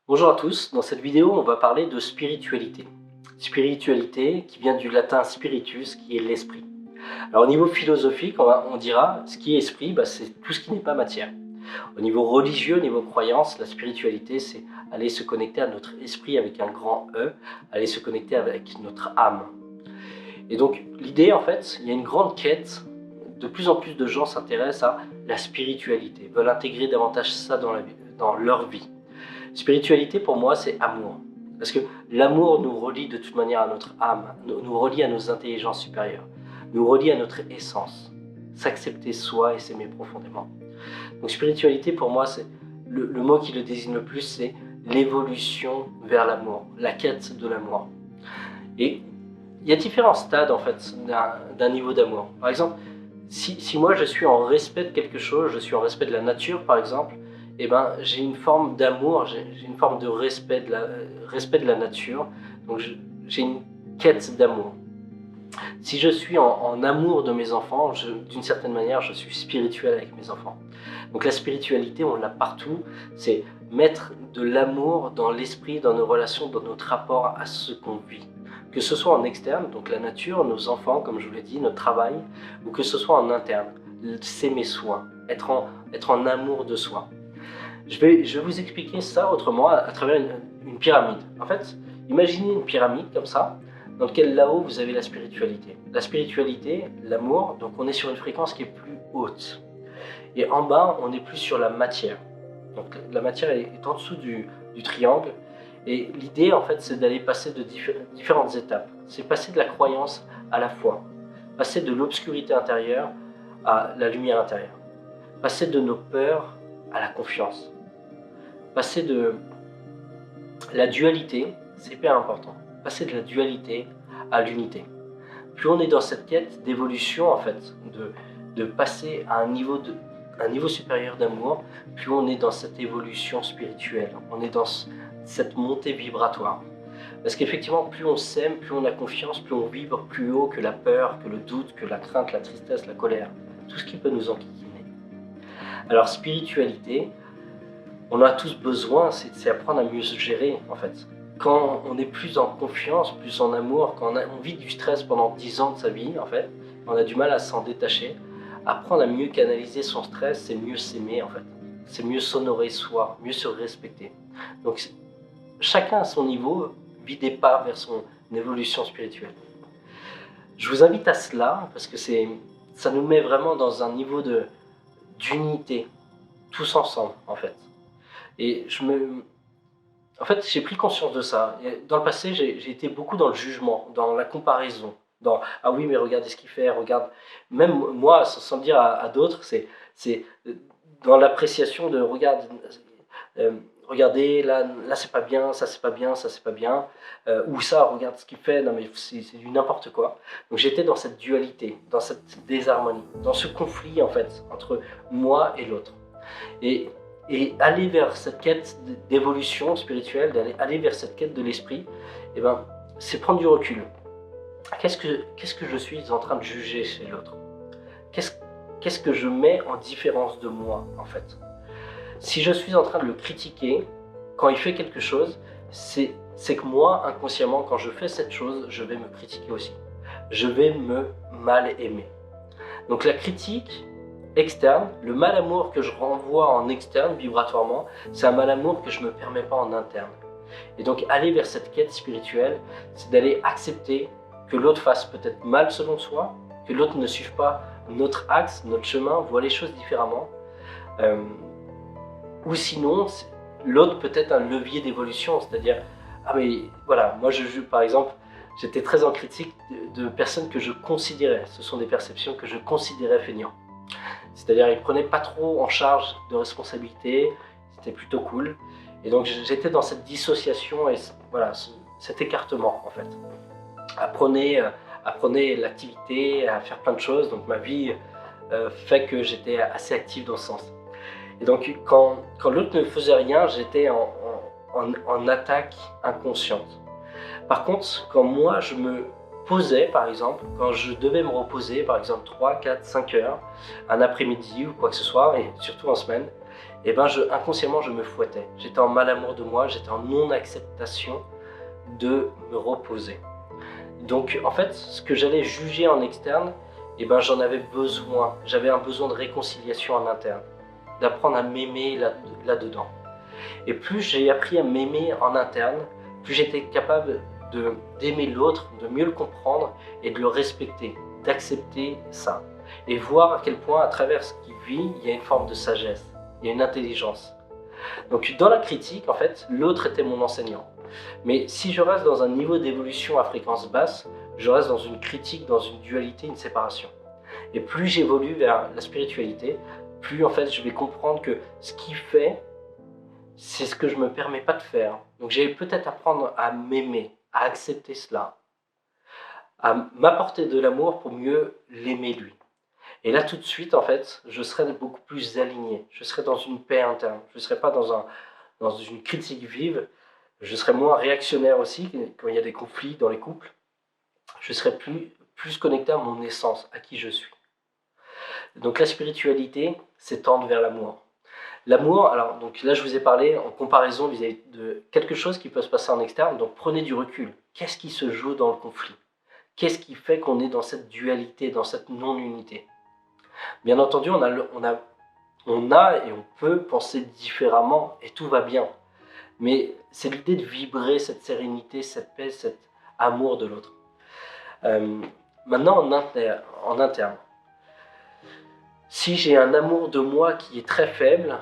Bonjour à tous, dans cette vidéo on va parler de spiritualité. Spiritualité qui vient du latin spiritus qui est l'esprit. Alors au niveau philosophique on dira ce qui est esprit, c'est tout ce qui n'est pas matière. Au niveau religieux, au niveau croyance, la spiritualité c'est aller se connecter à notre esprit avec un grand E, aller se connecter avec notre âme. Et donc l'idée en fait, il y a une grande quête, de plus en plus de gens s'intéressent à la spiritualité, veulent intégrer davantage ça dans leur vie. Spiritualité pour moi c'est amour, parce que l'amour nous relie de toute manière à notre âme, nous relie à nos intelligences supérieures, nous relie à notre essence, s'accepter soi et s'aimer profondément. Donc spiritualité pour moi c'est le mot qui le désigne le plus, c'est l'évolution vers l'amour, la quête de l'amour. Et il y a différents stades en fait d'un niveau d'amour. Par exemple, si moi je suis en respect de quelque chose, je suis en respect de la nature par exemple, j'ai une forme d'amour, j'ai une forme de respect de la nature, donc j'ai une quête d'amour. Si je suis en amour de mes enfants, d'une certaine manière, je suis spirituel avec mes enfants. Donc la spiritualité, on l'a partout, c'est mettre de l'amour dans l'esprit, dans nos relations, dans notre rapport à ce qu'on vit. Que ce soit en externe, donc la nature, nos enfants, comme je vous l'ai dit, notre travail, ou que ce soit en interne, s'aimer soi, être en amour de soi. Je vais vous expliquer ça autrement à travers une pyramide. En fait, imaginez une pyramide comme ça, dans laquelle là-haut vous avez la spiritualité. La spiritualité, l'amour, donc on est sur une fréquence qui est plus haute. Et en bas, on est plus sur la matière. Donc la matière est en dessous du triangle. Et l'idée, en fait, c'est d'aller passer de différentes étapes. C'est passer de la croyance à la foi. Passer de l'obscurité intérieure à la lumière intérieure. Passer de nos peurs à la confiance. Passer de la dualité, c'est hyper important. Passer de la dualité à l'unité. Plus on est dans cette quête d'évolution, en fait, de passer à un niveau supérieur d'amour, plus on est dans cette évolution spirituelle. On est dans cette montée vibratoire. Parce qu'effectivement, plus on s'aime, plus on a confiance, plus on vibre plus haut que la peur, que le doute, que la crainte, la tristesse, la colère. Tout ce qui peut nous enquiquiner. Alors, spiritualité, on a tous besoin, c'est apprendre à mieux se gérer, en fait. Quand on est plus en confiance, plus en amour, quand on vit du stress pendant 10 ans de sa vie, en fait, on a du mal à s'en détacher. Apprendre à mieux canaliser son stress, c'est mieux s'aimer, en fait. C'est mieux s'honorer soi, mieux se respecter. Donc, chacun à son niveau vit des pas vers son évolution spirituelle. Je vous invite à cela, parce que ça nous met vraiment dans un niveau d'unité, tous ensemble, en fait. Et en fait, j'ai pris conscience de ça. Dans le passé, j'ai été beaucoup dans le jugement, dans la comparaison, dans « ah oui, mais regardez ce qu'il fait, regarde ». Même moi, sans le dire à d'autres, c'est dans l'appréciation de « regardez, là c'est pas bien, ça c'est pas bien, ça c'est pas bien », ou ça, regarde ce qu'il fait, non mais c'est du n'importe quoi. Donc j'étais dans cette dualité, dans cette désharmonie, dans ce conflit en fait, entre moi et l'autre. Et aller vers cette quête d'évolution spirituelle, aller vers cette quête de l'esprit, c'est prendre du recul. Qu'est-ce que je suis en train de juger chez l'autre? Qu'est-ce que je mets en différence de moi, en fait? Si je suis en train de le critiquer, quand il fait quelque chose, c'est que moi, inconsciemment, quand je fais cette chose, je vais me critiquer aussi. Je vais me mal aimer. Donc la critique externe, le mal-amour que je renvoie en externe, vibratoirement, c'est un mal-amour que je ne me permets pas en interne. Et donc aller vers cette quête spirituelle, c'est d'aller accepter que l'autre fasse peut-être mal selon soi, que l'autre ne suive pas notre axe, notre chemin, voit les choses différemment. Ou sinon, l'autre peut être un levier d'évolution, c'est-à-dire, ah mais voilà, moi par exemple, j'étais très en critique de personnes que je considérais, ce sont des perceptions que je considérais feignants. C'est-à-dire, ils ne prenaient pas trop en charge de responsabilité, c'était plutôt cool. Et donc, j'étais dans cette dissociation et voilà, cet écartement, en fait. Apprenez l'activité, à faire plein de choses. Donc, ma vie fait que j'étais assez actif dans ce sens. Et donc, quand l'autre ne faisait rien, j'étais en attaque inconsciente. Par contre, quand moi, je me posais, par exemple, quand je devais me reposer, par exemple 3, 4, 5 heures, un après-midi ou quoi que ce soit, et surtout en semaine, et inconsciemment je me fouettais. J'étais en mal amour de moi, j'étais en non-acceptation de me reposer. Donc en fait, ce que j'allais juger en externe, j'en avais besoin. J'avais un besoin de réconciliation en interne, d'apprendre à m'aimer là-dedans. Et plus j'ai appris à m'aimer en interne, plus j'étais capable d'aimer l'autre, de mieux le comprendre et de le respecter, d'accepter ça. Et voir à quel point, à travers ce qu'il vit, il y a une forme de sagesse, il y a une intelligence. Donc dans la critique, en fait, l'autre était mon enseignant. Mais si je reste dans un niveau d'évolution à fréquence basse, je reste dans une critique, dans une dualité, une séparation. Et plus j'évolue vers la spiritualité, plus en fait je vais comprendre que ce qui fait, c'est ce que je ne me permets pas de faire. Donc j'ai peut-être apprendre à m'aimer, à accepter cela, à m'apporter de l'amour pour mieux l'aimer lui. Et là tout de suite, en fait, je serai beaucoup plus aligné, je serai dans une paix interne, je ne serai pas dans une critique vive, je serai moins réactionnaire aussi quand il y a des conflits dans les couples, je serai plus connecté à mon essence, à qui je suis. Donc la spiritualité, c'est tendre vers l'amour. L'amour, alors donc là je vous ai parlé en comparaison vis-à-vis de quelque chose qui peut se passer en externe, donc prenez du recul. Qu'est-ce qui se joue dans le conflit? Qu'est-ce qui fait qu'on est dans cette dualité, dans cette non-unité? Bien entendu, on a et on peut penser différemment et tout va bien. Mais c'est l'idée de vibrer cette sérénité, cette paix, cet amour de l'autre. Maintenant en interne, si j'ai un amour de moi qui est très faible,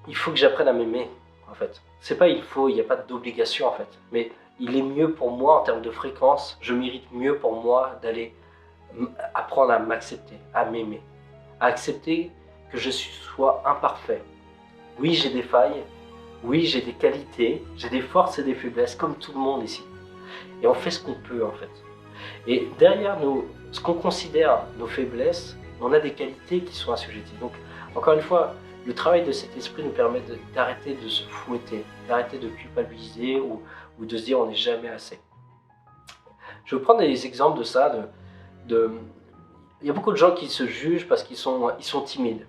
il faut que j'apprenne à m'aimer, en fait. C'est pas il n'y a pas d'obligation, en fait. Mais il est mieux pour moi, en termes de fréquence, je mérite mieux pour moi d'aller apprendre à m'accepter, à m'aimer. À accepter que je sois imparfait. Oui, j'ai des failles. Oui, j'ai des qualités. J'ai des forces et des faiblesses, comme tout le monde ici. Et on fait ce qu'on peut, en fait. Et derrière ce qu'on considère nos faiblesses, on a des qualités qui sont assujetties. Donc, encore une fois, le travail de cet esprit nous permet d'arrêter de se fouetter, d'arrêter de culpabiliser ou de se dire on n'est jamais assez. Je vais prendre des exemples de ça. Il y a beaucoup de gens qui se jugent parce qu'ils sont timides.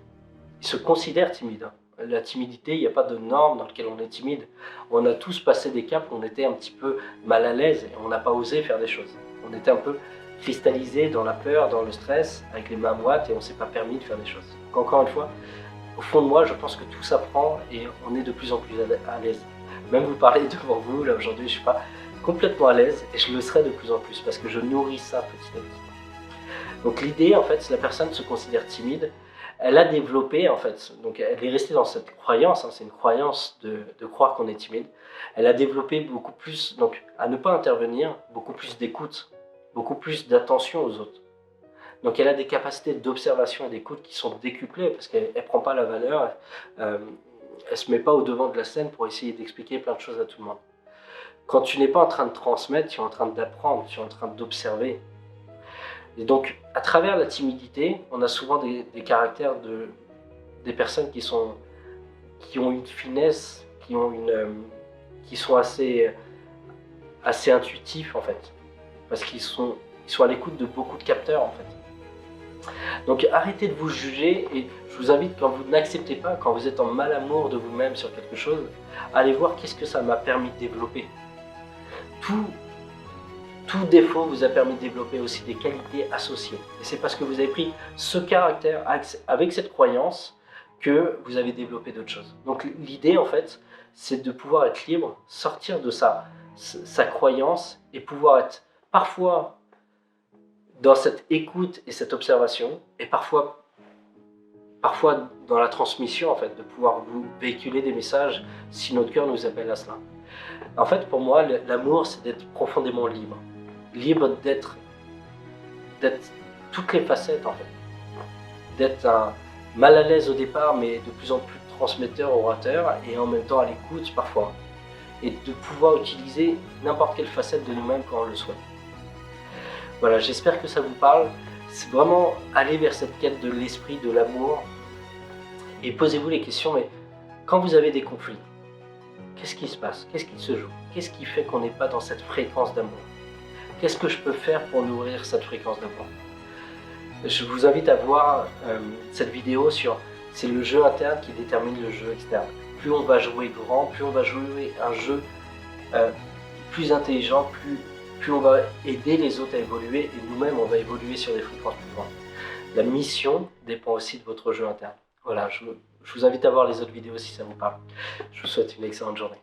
Ils se considèrent timides. La timidité, il n'y a pas de norme dans laquelle on est timide. On a tous passé des caps où on était un petit peu mal à l'aise et on n'a pas osé faire des choses. On était un peu cristallisé dans la peur, dans le stress, avec les mains moites et on ne s'est pas permis de faire des choses. Donc, encore une fois, au fond de moi, je pense que tout s'apprend et on est de plus en plus à l'aise. Même vous parlez devant vous, là aujourd'hui, je ne suis pas complètement à l'aise et je le serai de plus en plus parce que je nourris ça petit à petit. Donc l'idée, en fait, si la personne se considère timide, elle a développé, en fait, donc elle est restée dans cette croyance, c'est une croyance de croire qu'on est timide, elle a développé beaucoup plus, donc à ne pas intervenir, beaucoup plus d'écoute, beaucoup plus d'attention aux autres. Donc elle a des capacités d'observation et d'écoute qui sont décuplées parce qu'elle ne prend pas la valeur, elle ne se met pas au devant de la scène pour essayer d'expliquer plein de choses à tout le monde. Quand tu n'es pas en train de transmettre, tu es en train d'apprendre, tu es en train d'observer. Et donc, à travers la timidité, on a souvent des caractères des personnes qui ont une finesse, qui sont assez intuitifs en fait, parce qu'ils sont à l'écoute de beaucoup de capteurs en fait. Donc arrêtez de vous juger et je vous invite, quand vous n'acceptez pas, quand vous êtes en mal amour de vous-même sur quelque chose, allez voir qu'est-ce que ça m'a permis de développer. Tout défaut vous a permis de développer aussi des qualités associées. Et c'est parce que vous avez pris ce caractère avec cette croyance que vous avez développé d'autres choses. Donc l'idée en fait, c'est de pouvoir être libre, sortir de sa croyance et pouvoir être parfois dans cette écoute et cette observation et parfois dans la transmission en fait, de pouvoir vous véhiculer des messages si notre cœur nous appelle à cela. En fait, pour moi, l'amour, c'est d'être profondément libre. Libre d'être toutes les facettes en fait. D'être mal à l'aise au départ, mais de plus en plus transmetteur, orateur, et en même temps à l'écoute parfois. Et de pouvoir utiliser n'importe quelle facette de nous-mêmes quand on le souhaite. Voilà, j'espère que ça vous parle. C'est vraiment aller vers cette quête de l'esprit, de l'amour. Et posez-vous les questions, mais quand vous avez des conflits, qu'est-ce qui se passe? Qu'est-ce qui se joue? Qu'est-ce qui fait qu'on n'est pas dans cette fréquence d'amour? Qu'est-ce que je peux faire pour nourrir cette fréquence d'amour? Je vous invite à voir cette vidéo sur C'est le jeu interne qui détermine le jeu externe. Plus on va jouer grand, plus on va jouer un jeu plus intelligent, plus on va aider les autres à évoluer et nous-mêmes on va évoluer sur des fréquences plus grandes. La mission dépend aussi de votre jeu interne. Voilà, je vous invite à voir les autres vidéos si ça vous parle. Je vous souhaite une excellente journée.